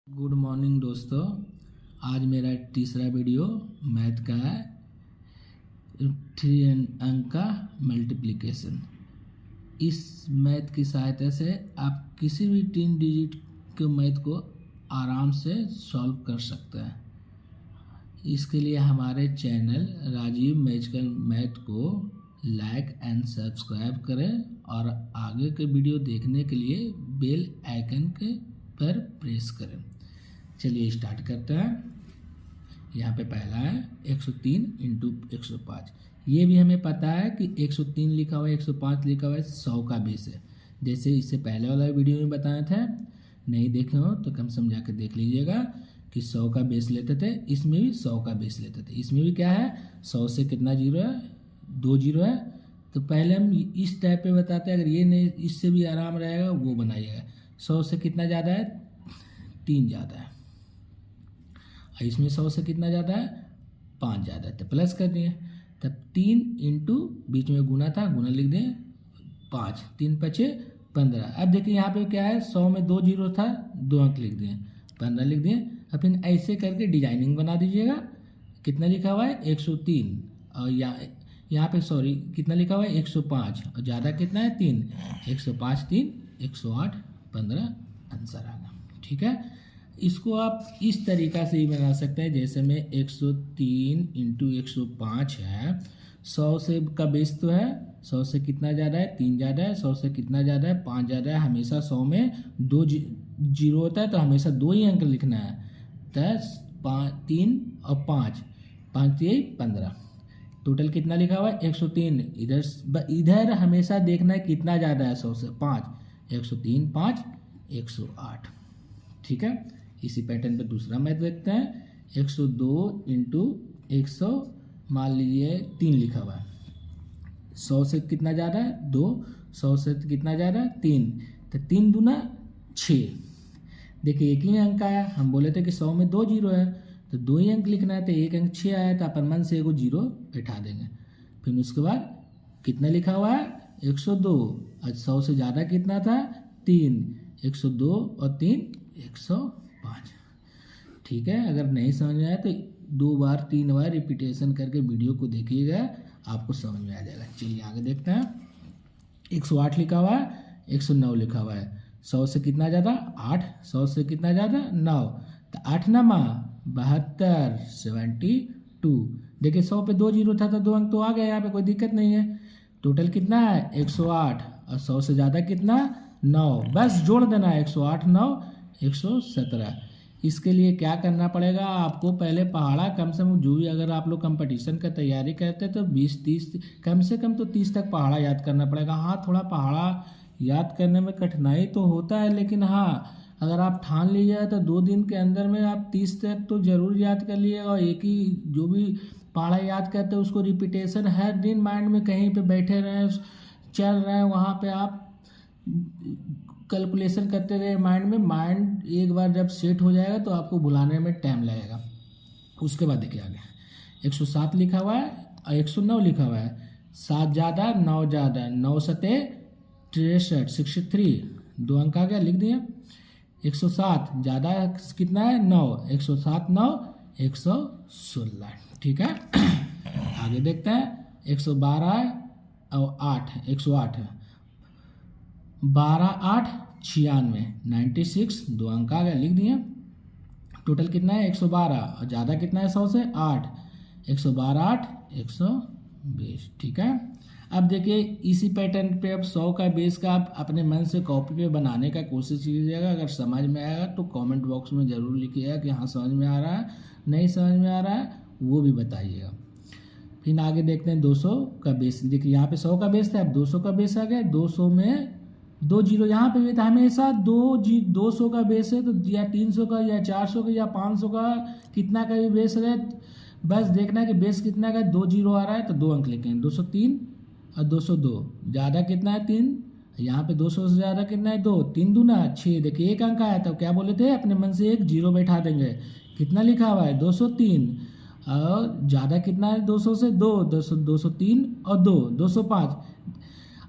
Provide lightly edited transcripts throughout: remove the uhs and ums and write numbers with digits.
Good morning दोस्तों। आज मेरा तीसरा वीडियो मैथ का है। 3 अंक का मल्टीप्लिकेशन। इस मैथ की सहायता से आप किसी भी 3 डिजिट के मैथ को आराम से सॉल्व कर सकते हैं। इसके लिए हमारे चैनल राजीव मैजिकल मैथ को लाइक एंड सब्सक्राइब करें और आगे के वीडियो देखने के लिए बेल आइकन के पर प्रेस करें। चलिए स्टार्ट करते हैं। यहाँ पे पहला है 103 इंटू 105। ये भी हमें पता है कि 103 लिखा हुआ है, 105 लिखा हुआ है, 100 का बेस है। जैसे इससे पहले वाला वीडियो में बताया था, नहीं देखे हो तो कम समझा के देख लीजिएगा कि 100 का बेस लेते थे। इसमें भी 100 का बेस लेते थे। इसमें भी क्या है, 100 से कितना जीरो है, 2 जीरो है। तो पहले हम इस टाइप पे बताते हैं। अगर ये नहीं, इससे भी आराम रहेगा वो बनाइएगा। 100 से कितना ज़्यादा है, 3 ज़्यादा है। इसमें 100 से कितना ज़्यादा है, 5 ज़्यादा है। तो प्लस कर दिए, तब 3 इंटू बीच में गुना था, गुना लिख दें 5, 3 पचे 15। अब देखिए यहाँ पे क्या है, 100 में 2 जीरो था, 2 अंक लिख दिए, 15 लिख दिए। अब फिर ऐसे करके डिजाइनिंग बना दीजिएगा। कितना लिखा हुआ है, 103। और यहाँ पे सॉरी कितना लिखा हुआ है, 105। और ज़्यादा कितना है, 3। 105 3 108 15 आंसर आ गया। ठीक है, इसको आप इस तरीका से ही बना सकते हैं। जैसे में 103 इंटू 105 है। 100 से का बेस तो है, 100 से कितना ज़्यादा है, 3 ज़्यादा है। 100 से कितना ज़्यादा है, 5 ज़्यादा है। हमेशा 100 में 2 जीरो होता है, तो हमेशा 2 ही अंक लिखना है। 10 5 3 और 5 5 3 15। टोटल कितना लिखा हुआ है, 103। इधर हमेशा देखना है कितना ज़्यादा है, 100 से 5। 103 5 108। ठीक है, इसी पैटर्न पे दूसरा मैथ देखते हैं। 102 इंटू 100 मान लीजिए 3 लिखा हुआ है। 100 से कितना ज़्यादा है, 2। 100 से कितना ज़्यादा है, 3। तो 3 दूना 6। देखिए एक ही अंक आया। हम बोले थे कि 100 में 2 जीरो है, तो 2 ही अंक लिखना है। तो एक अंक 6 आया, तो अपन मन से एगो जीरो बैठा देंगे। फिर उसके बाद कितना लिखा हुआ है, 102। और 100 से ज़्यादा कितना था, 3। 102 और 3 105। ठीक है, अगर नहीं समझ में आया तो 2 बार 3 बार रिपीटेशन करके वीडियो को देखिएगा, आपको समझ में आ जाएगा। चलिए आगे देखते हैं। 108 लिखा हुआ है, 109 लिखा हुआ है। 100 से कितना ज़्यादा, 8। 100 से कितना ज़्यादा, 9। तो 8 नमा 72 72। देखिए 100 पे 2 जीरो था, तो 2 अंक तो आ गया, यहाँ पे कोई दिक्कत नहीं है। टोटल कितना है, 108। और 100 से ज़्यादा कितना, 9। बस जोड़ देना है, 108 9 117। इसके लिए क्या करना पड़ेगा आपको, पहले पहाड़ा कम से कम, जो भी अगर आप लोग कंपटीशन का तैयारी करते हैं तो 20-30 कम से कम तो 30 तक पहाड़ा याद करना पड़ेगा। हाँ, थोड़ा पहाड़ा याद करने में कठिनाई तो होता है, लेकिन हाँ अगर आप ठान लीजिए तो 2 दिन के अंदर में आप 30 तक तो ज़रूर याद कर लीजिएगा। और एक ही जो भी पहाड़ा याद करते हैं उसको रिपीटेशन हर दिन माइंड में कहीं पे बैठे रहें, चल रहे हैं, वहाँ पे आप कैलकुलेशन करते रहे माइंड में। माइंड एक बार जब सेट हो जाएगा तो आपको भुलाने में टाइम लगेगा। उसके बाद देखिए आगे 107 लिखा हुआ है और 109 लिखा हुआ है। 7 ज़्यादा 9 ज़्यादा, 9 सते 63 63। 2 अंक आ गया, लिख दिए। 107 ज़्यादा कितना है, 9। 107 9 116। ठीक है, आगे देखते हैं। 112 और 8 108 है। 12 8 96 96। 2 अंक आ गया, लिख दिए। टोटल कितना है, 112। और ज़्यादा कितना है 100 से, 8। 112 8 120। ठीक है, अब देखिए इसी पैटर्न पे अब 100 का बेस का आप अपने मन से कॉपी पे बनाने का कोशिश कीजिएगा। अगर समझ में आएगा तो कमेंट बॉक्स में ज़रूर लिखिएगा कि हाँ समझ में आ रहा है, नहीं समझ में आ रहा है वो भी बताइएगा। फिर आगे देखते हैं 200 का बेस। देखिए यहाँ पे 100 का बेस था, अब 200 का बेस आ गया। 200 में 2 जीरो यहाँ पे भी था। हमेशा 200 का बेस है तो या 300 का या 400 का या 500 का कितना का भी बेस रहे, बस देखना है कि बेस कितना का, 2 जीरो आ रहा है तो 2 अंक लिखेंगे। 203 और 202। ज़्यादा कितना है, 3। यहाँ पे 200 से ज़्यादा कितना है, 2। 3 दूना 6। देखिए एक अंक आया तो क्या बोले थे, अपने मन से एक जीरो बैठा देंगे। कितना लिखा हुआ है, 203। और ज़्यादा कितना है, 200 से 2। 203 और 2 205।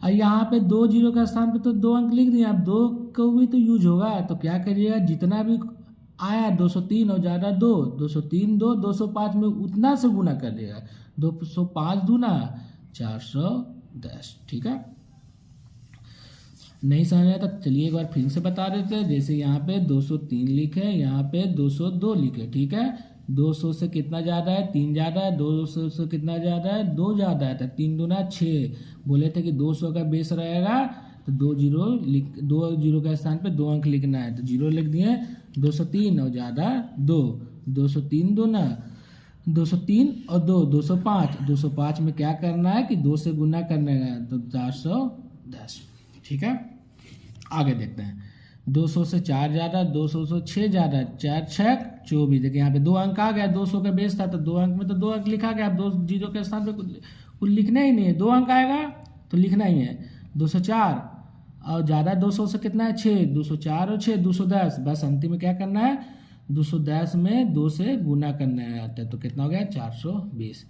और यहाँ पे 2 जीरो का स्थान पे तो 2 अंक लिख दिए। अब 2 को भी तो यूज होगा, तो क्या करिएगा, जितना भी आया 203 और ज़्यादा 2, 203 2, 205 में उतना से गुना कर देगा, 205 दूना 410। ठीक है, नहीं समझ आया तो चलिए एक बार फिर से बता देते हैं। जैसे यहाँ पे 203 लिखे, यहाँ पे 202 लिखे। ठीक है, 200 से कितना ज़्यादा है, 3 ज़्यादा है, 200 से कितना ज़्यादा है, 2 ज़्यादा है, तो 3 दूना 6। बोले थे कि 200 का बेस रहेगा तो 2 जीरो के स्थान पे 2 अंक लिखना है, तो 0 लिख दिए। 203 और ज़्यादा 2, 203 दूना 203 और 2, 205। 205 में क्या करना है कि 2 से गुना करने का, तो 410। ठीक है, आगे देखते हैं। 200 से 4 ज़्यादा, 200 से 6 ज़्यादा, 4 6 24। देखिए यहाँ पे 2 अंक आ गया, 200 का बेस था तो 2 अंक में तो 2 अंक लिखा गया। अब 2 जीरो के स्थान पे कुछ लिखना ही नहीं है, 2 अंक आएगा तो लिखना ही है। 204 और ज़्यादा 200 से कितना है 6, 204 और 6 210। बस अंतिम में क्या करना है, 210 में 2 से गुना करना है, तो कितना हो गया 420।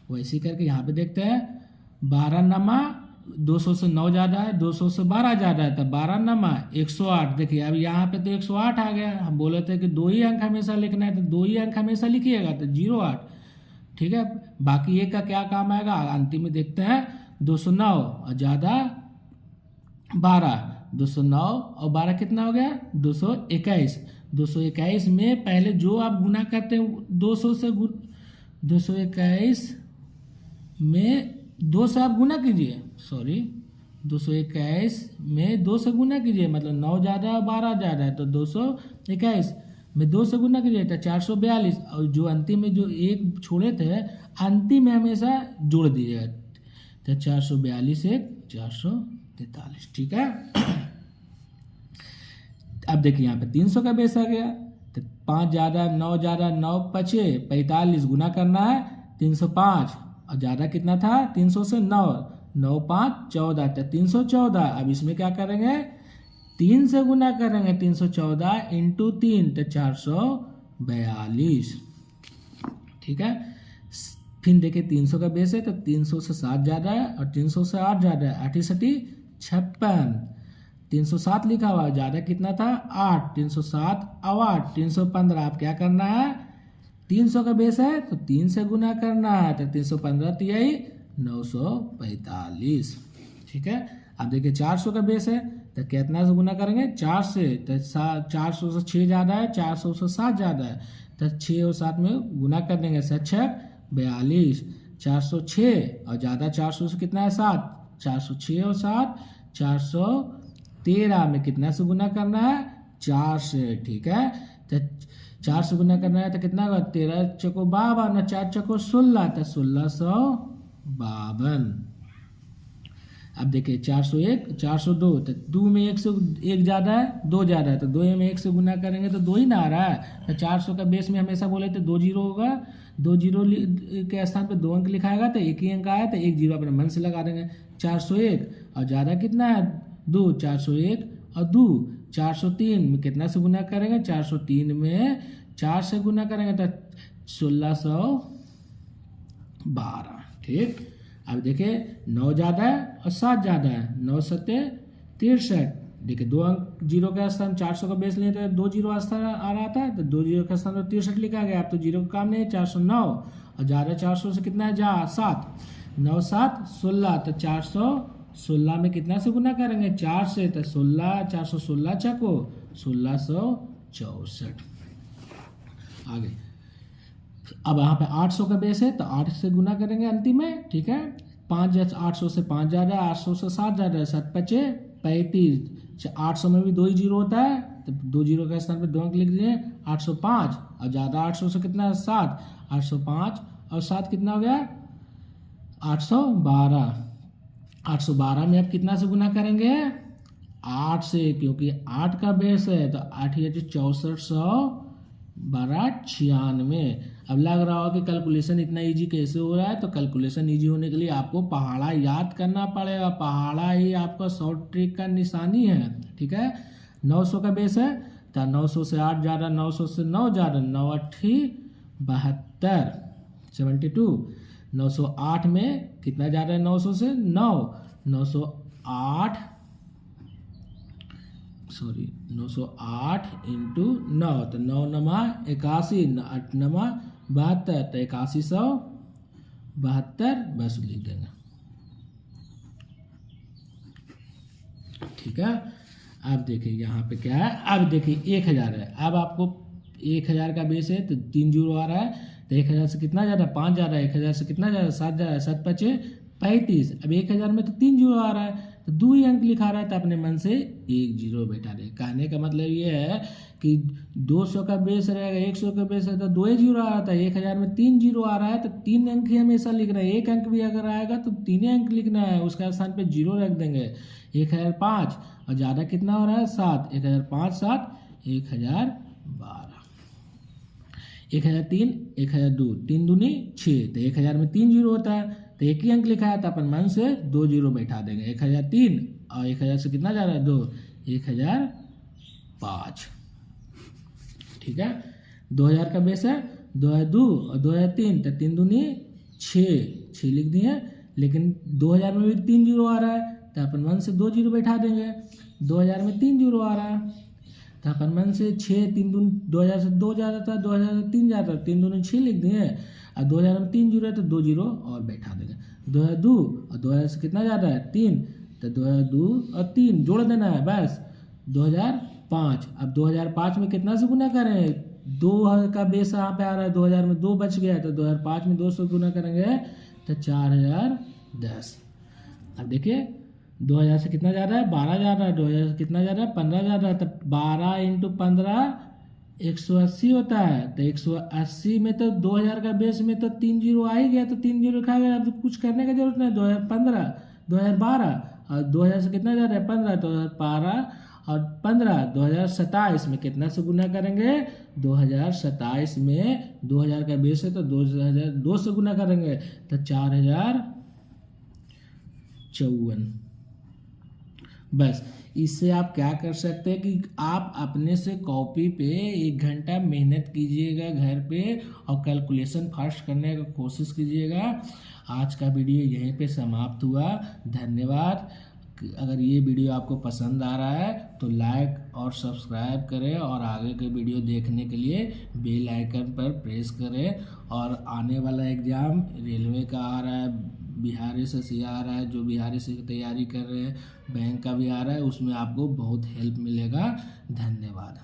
वैसे ही करके यहाँ पे देखते हैं। 12 नमा 200 से 9 ज़्यादा है, 200 से 12 ज़्यादा है, तब 12 नमा 108। देखिए अब यहाँ पे तो 108 आ गया। हम बोले थे कि 2 ही अंक हमेशा लिखना है, तो 2 ही अंक हमेशा लिखिएगा, तो 08। ठीक है, बाकी एक का क्या काम आएगा अंतिम में देखते हैं। 209 और ज़्यादा 12, 209 और 12 कितना हो गया 221। 221 में पहले जो आप गुना करते हैं 200 से 221 में 2 से आप गुना कीजिए, 221 में 2 से गुना कीजिए, मतलब 9 ज़्यादा और 12 ज़्यादा है, तो 221 में 2 से गुना कीजिए तो 442। और जो अंतिम में जो एक छोड़े थे अंतिम में हमेशा जोड़ दीजिएगा, तो 442 एक 443। ठीक है, अब देखिए यहाँ पे 300 का बेस आ गया, तो 5 ज़्यादा 9 ज़्यादा 9 पचे 45 गुना करना है 305 और ज़्यादा कितना था 300 से 9, 9 5 14, तो 314। अब इसमें क्या करेंगे 3 से गुना करेंगे, 314 इंटू 3 तो 442। ठीक है, फिर देखिए 300 का बेस है तो 300 से 7 ज़्यादा है और 300 से 8 ज़्यादा है, 8 सटी 56। 307 लिखा हुआ है, ज़्यादा कितना था 8, 307 और 8 315। आप क्या करना है 300 का बेस है तो 3 से गुना करना है, तो 315 तिहाई 945। ठीक है, अब देखिए 400 का बेस है तो कितना से गुना करेंगे 4 से, तो 400 से 6 ज़्यादा है, 400 से 7 ज़्यादा है, तो 6 और 7 में गुना कर देंगे, 7 42। 406 और ज़्यादा 400 से कितना है 7, 406 और 7 413 में कितना से गुना करना है 4 से। ठीक है, तो 4 से गुना करना है तो कितना होगा 13 चौको 52, 4 चौको 16, तो 1652। अब देखिए 401 402, तो 2 में 1 से 1 ज़्यादा है 2 ज़्यादा है, तो 2 में 1 से गुना करेंगे तो 2 ही ना आ रहा है। तो 400 का बेस में हमेशा बोले थे 2 जीरो होगा, 2 जीरो के स्थान पे 2 अंक लिखाएगा तो 1 ही अंक आया, तो 1 जीरो अपने मन से लगा देंगे। 401 और ज़्यादा कितना है 2, 401 और 2 403 में कितना से गुना करेंगे 403 में 4 से गुना करेंगे तो 1612। ठीक, अब देखिए 9 ज़्यादा है और 7 ज़्यादा है, 9 सत्ते 63। देखिए 2 अंक जीरो का स्थान 400 का बेस लिए तो 2 जीरो स्थान आ रहा था, तो 2 जीरो का स्थान तो 63 लिखा गया। अब तो जीरो का काम नहीं है, 409 और ज़्यादा 400 से कितना है 7, 9 7 16, तो 416 में कितना से गुना करेंगे 4 से, तो 16 416 चको 1664। आगे अब यहाँ पे 800 का बेस है तो 8 से गुना करेंगे अंतिम में। ठीक है, 5 800 से 5 ज़्यादा है, 800 से 7 ज़्यादा है, 7 5 35। 800 में भी 2 ही जीरो होता है, तो 2 जीरो के स्थान पे 2 अंक लिख दिए 805 और ज़्यादा 800 से कितना है 7, 805 और 7 कितना हो गया 812। 812 में अब कितना से गुना करेंगे 8 से, क्योंकि 8 का बेस है तो 8 6400 12 96। अब लग रहा होगा कि कैलकुलेशन इतना इजी कैसे हो रहा है, तो कैलकुलेशन इजी होने के लिए आपको पहाड़ा याद करना पड़ेगा। पहाड़ा ही आपका शॉर्ट ट्रिक का निशानी है। ठीक है, 900 का बेस है तो 900 से 8 ज़्यादा, 900 से 9 ज़्यादा, 9 8 72 72। 908 में कितना ज़्यादा है 900 से 9, 908 सॉरी 908 इंटू 9, तो 9 नमा 81, 8 नमा 72, तो 8172 बस लिख देंगे। ठीक है, अब देखिए यहाँ पे क्या है, अब देखिए 1000 है। अब आपको 1000 का बेस है तो 3 जीरो आ रहा है, तो 1000 से कितना जा रहा है, 5 जा रहा है, 1000 से कितना जा रहा है, 7 जा रहा है, 7 5 35। अब 1000 में तो 3 जीरो आ रहा है, तो 2 ही अंक लिखा रहा है, तो अपने मन से 1 जीरो बैठा दे। कहने का मतलब ये है कि 200 का बेस रहेगा, 100 का बेस है तो 2 ही जीरो आ रहा था, 1000 में 3 जीरो आ रहा है, तो 3 अंक ही हमेशा लिखना है। 1 अंक भी अगर आएगा तो 3 अंक लिखना है, उसका स्थान पे जीरो रख देंगे। 1005 और ज़्यादा कितना हो रहा है, 7, 1005 7 1012, 1003 1002, 3 दूनी 6, तो 1000 में 3 जीरो होता है, तो 1 ही अंक लिखा है, तो अपन मन से 2 जीरो बैठा देंगे। 1003 और 1000 से कितना जा रहा है, 2, 1005। ठीक है, 2000 का बेस है, 2002 और 2003, तो 3 दूनी 6 लिख दिए, लेकिन 2000 में भी 3 जीरो आ रहा है, तो अपन मन से 2 जीरो बैठा देंगे। 2000 में 3 जीरो आ रहा है, तो अपन मन से 6, 3 दूनी 2000 से 2 जाता था, 2000 से 3 जाता था, 3 दूनी 6 लिख दिए, और 2000 में 3 जीरो है तो 2 जीरो और बैठा देंगे। 2002 और 2000 से कितना जाता है, 3, तो 2002 और 3 जोड़ देना है बस, 2005। अब 2005 में कितना से गुना करें, 2 का बेस यहाँ पे आ रहा है, 2000 में 2 बच गया, तो 2005 में 200 गुना करेंगे तो 4010। अब देखिए 2000 से कितना जा रहा है, 12 जा रहा है, 2000 से कितना जा रहा है, 15 जा रहा है, तो 12 इंटू 15 180 होता है, तो 180 में तो 2000 का बेस में तो 3 जीरो आ ही गया, तो 3 जीरो खा गया, अब तो कुछ करने की जरूरत नहीं। 2015 2012 और 2000 से कितना जा रहा है, 15, 2012 और 15 2027 में कितना से गुना करेंगे, 2027 में 2000 का बेस है तो 2002 से गुना करेंगे, तो 4054। बस इससे आप क्या कर सकते हैं कि आप अपने से कॉपी पे 1 घंटा मेहनत कीजिएगा घर पे और कैलकुलेशन फर्स्ट करने का कोशिश कीजिएगा। आज का वीडियो यहीं पे समाप्त हुआ, धन्यवाद। अगर ये वीडियो आपको पसंद आ रहा है तो लाइक और सब्सक्राइब करें, और आगे के वीडियो देखने के लिए बेल आइकन पर प्रेस करें। और आने वाला एग्ज़ाम रेलवे का आ रहा है, बिहार एसएससी आ रहा है, जो बिहार एसएससी की तैयारी कर रहे हैं, बैंक का भी आ रहा है, उसमें आपको बहुत हेल्प मिलेगा। धन्यवाद।